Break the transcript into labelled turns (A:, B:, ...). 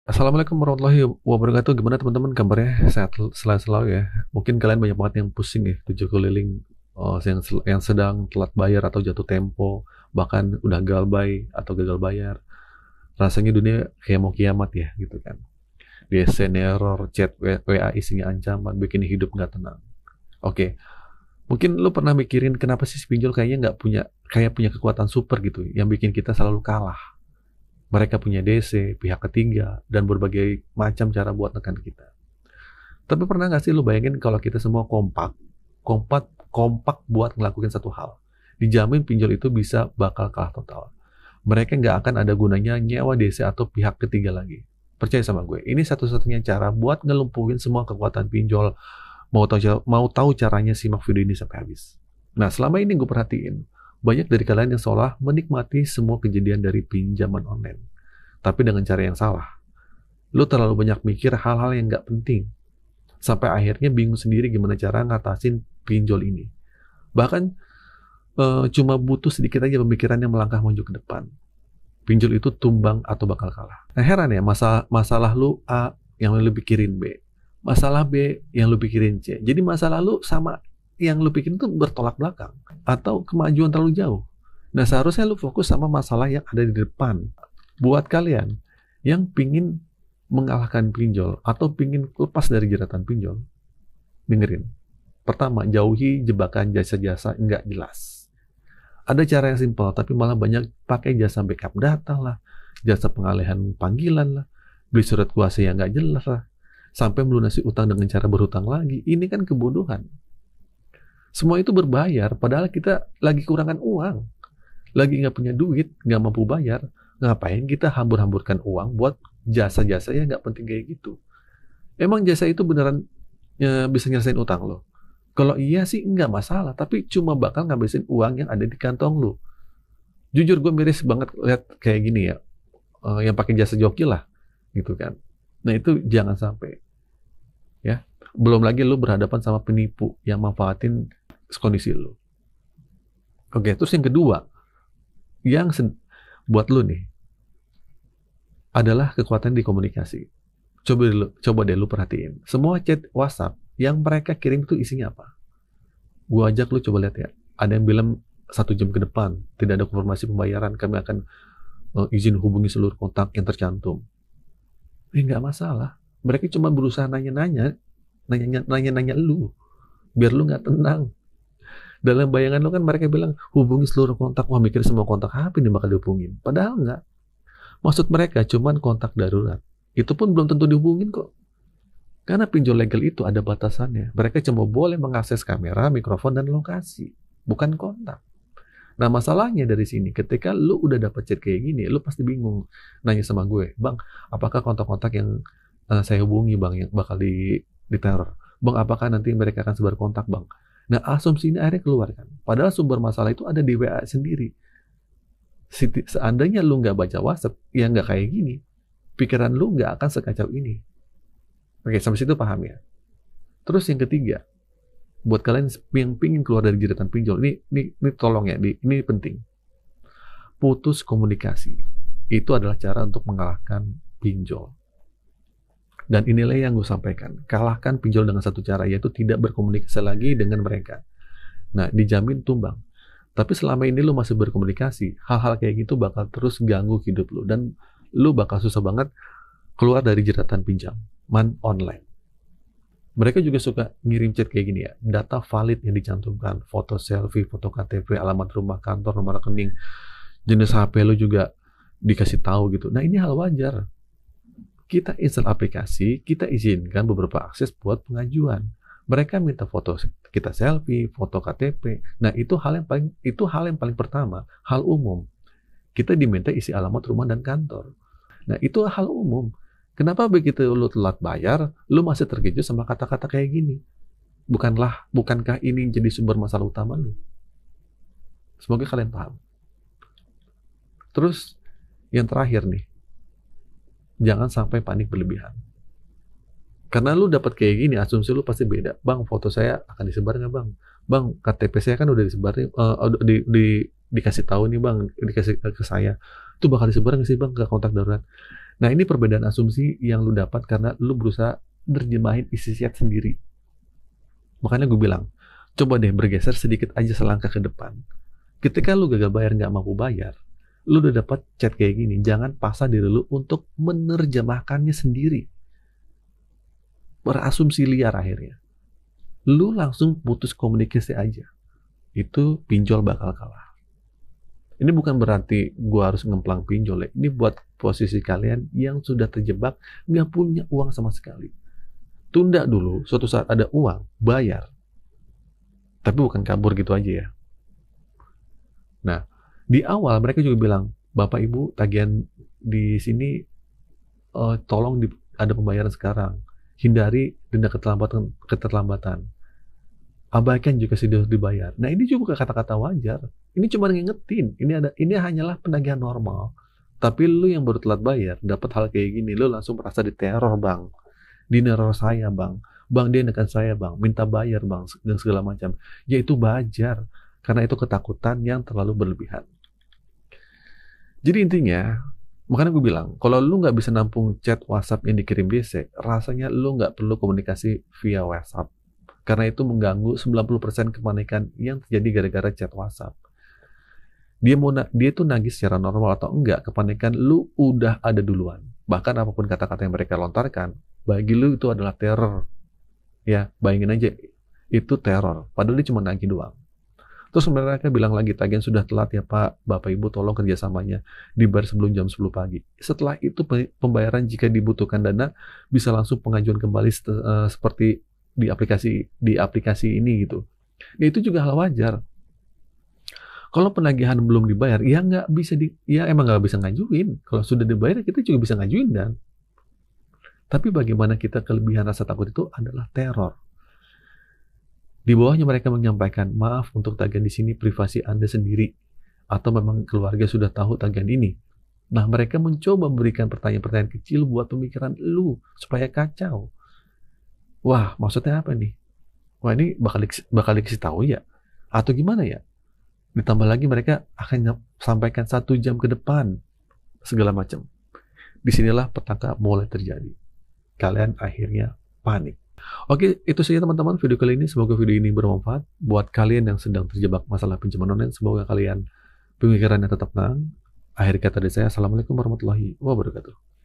A: Assalamualaikum warahmatullahi wabarakatuh. Gimana teman-teman kabarnya? Sehat selalu ya. Mungkin kalian banyak banget yang pusing ya, tujuh keliling, yang sedang telat bayar atau jatuh tempo, bahkan udah gagal bayar. Rasanya dunia kayak mau kiamat ya, gitu kan. DSN error, chat WA isinya ancaman, bikin hidup nggak tenang. Oke, mungkin lu pernah mikirin kenapa sih si pinjol kayaknya nggak punya, kayak punya kekuatan super gitu, yang bikin kita selalu kalah. Mereka punya DC, pihak ketiga, dan berbagai macam cara buat nekan kita. Tapi pernah nggak sih lu bayangin kalau kita semua kompak buat ngelakuin satu hal? Dijamin pinjol itu bisa bakal kalah total. Mereka nggak akan ada gunanya nyewa DC atau pihak ketiga lagi. Percaya sama gue, ini satu-satunya cara buat ngelumpuhin semua kekuatan pinjol. Mau tahu caranya, simak video ini sampai habis. Nah, selama ini gue perhatiin, banyak dari kalian yang seolah menikmati semua kejadian dari pinjaman online. Tapi dengan cara yang salah. Lu terlalu banyak mikir hal-hal yang nggak penting. Sampai akhirnya bingung sendiri gimana cara ngatasin pinjol ini. Bahkan cuma butuh sedikit aja pemikiran yang melangkah maju ke depan. Pinjol itu tumbang atau bakal kalah. Nah heran ya, masalah lu A yang lu pikirin B. Masalah B yang lu pikirin C. Jadi masalah lu sama yang lu pikirin itu bertolak belakang. Atau kemajuan terlalu jauh. Nah seharusnya lu fokus sama masalah yang ada di depan. Buat kalian yang pingin mengalahkan pinjol atau pingin lepas dari jeratan pinjol, dengerin. Pertama, jauhi jebakan jasa-jasa nggak jelas. Ada cara yang simpel, tapi malah banyak pakai jasa backup data lah, jasa pengalihan panggilan lah, beli surat kuasa yang nggak jelas lah, sampai melunasi utang dengan cara berhutang lagi. Ini kan kebodohan. Semua itu berbayar, padahal kita lagi kurangan uang, lagi nggak punya duit, nggak mampu bayar. Ngapain kita hambur-hamburkan uang buat jasa-jasa yang nggak penting kayak gitu? Emang jasa itu beneran bisa nyelesain utang lo? Kalau iya sih nggak masalah, tapi cuma bakal ngabisin uang yang ada di kantong lo. Jujur gue miris banget lihat kayak gini ya, yang pakai jasa joki lah, gitu kan. Nah itu jangan sampai, ya. Belum lagi lo berhadapan sama penipu yang manfaatin kondisi lo. Oke, terus yang kedua, yang buat lo nih, adalah kekuatan di komunikasi. Coba deh lu perhatiin. Semua chat WhatsApp yang mereka kirim itu isinya apa? Gua ajak lu coba lihat ya. Ada yang bilang 1 jam ke depan tidak ada konfirmasi pembayaran, kami akan izin hubungi seluruh kontak yang tercantum. Nggak masalah. Mereka cuma berusaha nanya-nanya lu, biar lu nggak tenang. Dalam bayangan lu kan mereka bilang hubungi seluruh kontak. Wah, mikir semua kontak apa ini bakal dihubungin. Padahal nggak. Maksud mereka cuman kontak darurat. Itu pun belum tentu dihubungin kok. Karena pinjol legal itu ada batasannya. Mereka cuma boleh mengakses kamera, mikrofon, dan lokasi. Bukan kontak. Nah masalahnya dari sini, ketika lu udah dapet chat kayak gini, lu pasti bingung. Nanya sama gue, bang, apakah kontak-kontak yang saya hubungi bang, yang bakal diteror? Bang, apakah nanti mereka akan sebar kontak bang? Nah asumsi ini akhirnya keluar kan. Padahal sumber masalah itu ada di WA sendiri. Seandainya lu nggak baca WhatsApp, ya nggak kayak gini. Pikiran lu nggak akan sekacau ini. Oke, sampai situ paham ya? Terus yang ketiga, buat kalian yang pingin keluar dari jeratan pinjol, ini tolong ya, ini penting. Putus komunikasi. Itu adalah cara untuk mengalahkan pinjol. Dan inilah yang gue sampaikan. Kalahkan pinjol dengan satu cara, yaitu tidak berkomunikasi lagi dengan mereka. Nah, dijamin tumbang. Tapi selama ini lu masih berkomunikasi, hal-hal kayak gitu bakal terus ganggu hidup lu. Dan lu bakal susah banget keluar dari jeratan pinjaman online. Mereka juga suka ngirim chat kayak gini ya, data valid yang dicantumkan, foto selfie, foto KTP, alamat rumah, kantor, nomor rekening, jenis HP lu juga dikasih tahu gitu. Nah ini hal wajar. Kita install aplikasi, kita izinkan beberapa akses buat pengajuan. Mereka minta foto kita selfie, foto KTP. Nah itu hal yang paling pertama, hal umum. Kita diminta isi alamat rumah dan kantor. Nah itu hal umum. Kenapa begitu lu telat bayar, lu masih terkejut sama kata-kata kayak gini? Bukankah ini jadi sumber masalah utama lu? Semoga kalian paham. Terus yang terakhir nih, jangan sampai panik berlebihan. Karena lu dapat kayak gini, asumsi lu pasti beda. Bang, foto saya akan disebar nggak bang? Bang, KTP saya kan udah disebar nih, dikasih tahu nih bang, dikasih ke saya. Itu bakal disebar nggak sih bang ke kontak darurat? Nah, ini perbedaan asumsi yang lu dapat karena lu berusaha nerjemahin isi chat sendiri. Makanya gue bilang, coba deh bergeser sedikit aja selangkah ke depan. Ketika lu gagal bayar, nggak mampu bayar, lu udah dapat chat kayak gini, jangan paksa diri lu untuk menerjemahkannya sendiri. Berasumsi liar akhirnya. Lu langsung putus komunikasi aja. Itu pinjol bakal kalah. Ini bukan berarti gua harus ngemplang pinjol ya. Ini buat posisi kalian yang sudah terjebak, nggak punya uang sama sekali. Tunda dulu, suatu saat ada uang, bayar. Tapi bukan kabur gitu aja ya. Nah, di awal mereka juga bilang, Bapak Ibu tagihan di sini tolong ada pembayaran sekarang. Hindari denda keterlambatan. Abaikan juga sudah dibayar. Nah, ini juga kata-kata wajar. Ini cuma ngingetin. Ini hanyalah penagihan normal. Tapi lu yang baru telat bayar, dapat hal kayak gini, lu langsung merasa diteror, Bang. Dineror saya, Bang. Bang, dia nekan saya, Bang. Minta bayar, Bang, dan segala macam. Ya itu wajar. Karena itu ketakutan yang terlalu berlebihan. Jadi intinya, makanya gue bilang, kalau lu nggak bisa nampung chat WhatsApp yang dikirim DC, rasanya lu nggak perlu komunikasi via WhatsApp. Karena itu mengganggu 90% kepanikan yang terjadi gara-gara chat WhatsApp. Dia tuh nagih secara normal atau enggak, kepanikan lu udah ada duluan. Bahkan apapun kata-kata yang mereka lontarkan, bagi lu itu adalah teror. Ya, bayangin aja, itu teror. Padahal dia cuma nagih doang. Terus mereka bilang lagi, tagihan sudah telat ya Pak, Bapak Ibu tolong kerjasamanya dibayar sebelum jam 10 pagi. Setelah itu pembayaran jika dibutuhkan dana bisa langsung pengajuan kembali seperti di aplikasi ini gitu. Ya, itu juga hal wajar. Kalau penagihan belum dibayar, ya nggak bisa ya emang nggak bisa ngajuin. Kalau sudah dibayar, kita juga bisa ngajuin dan. Tapi bagaimana kita kelebihan rasa takut itu adalah teror. Di bawahnya mereka menyampaikan, maaf untuk tagihan di sini privasi Anda sendiri. Atau memang keluarga sudah tahu tagihan ini. Nah, mereka mencoba memberikan pertanyaan-pertanyaan kecil buat pemikiran lu supaya kacau. Wah, maksudnya apa nih? Wah, ini bakal dikasih tahu ya? Atau gimana ya? Ditambah lagi mereka akan sampaikan 1 jam ke depan. Segala macam. Disinilah petaka mulai terjadi. Kalian akhirnya panik. Oke, itu saja teman-teman video kali ini. Semoga video ini bermanfaat. Buat kalian yang sedang terjebak masalah pinjaman online, semoga kalian pemikirannya tetap tenang. Akhir kata dari saya, Assalamualaikum warahmatullahi wabarakatuh.